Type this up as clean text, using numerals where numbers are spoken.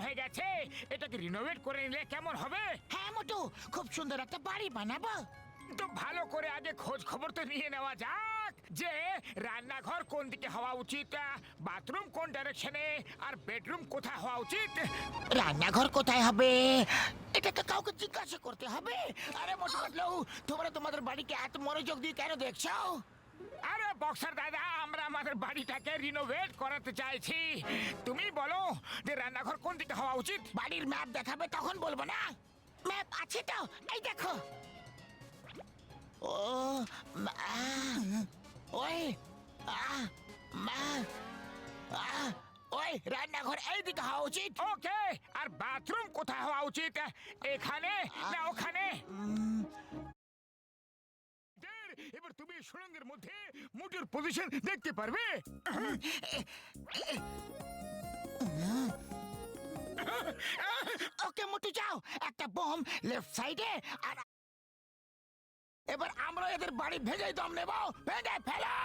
হয়ে গেছে, এটাকে রিনোভেট করে নিলে কেমন হবে? হ্যাঁ মোটু, খুব সুন্দর একটা বাড়ি বানাবো। তো ভালো করে আগে খোঁজ খবর তো নিয়ে নেওয়া যাক যে রান্নাঘর কোন দিকে হওয়া উচিত, বাথরুম কোন ডাইরেকশনে, আর বেডরুম কোথায় হওয়া উচিত। রান্নাঘর কোথায় হবে এটা তো কাউকে জিজ্ঞাসা করতে হবে। আরে মোটু পাতলু, তোমরা তোমাদের বাড়িকে এত মনোযোগ দিয়ে কেন দেখছো? আরে বক্সার দাদা, আমরা আমাদের বাড়িটাকে রিনোভেট করাতে চাইছি। তুমি বলো যে রান্নাঘর কোন দিকে হওয়া উচিত। বাড়ির ম্যাপ দেখাবে তখন বলবো না? ম্যাপ আছে তো, এই দেখো। ও ওই মা, ওই রান্নাঘর এই দিকে হওয়া উচিত। ওকে, আর বাথরুম কোথায় হওয়া উচিত, এখানে না ওখানে? এবার তুমি সুড়ঙ্গের মধ্যে মোটর পজিশন দেখতে পারবে। ওকে মোটু, যাও একটা বম লেফট সাইডে, আর এবার আমরা এদের বাড়ি ভেঙে দম নেব। ভেঙে ফেলো।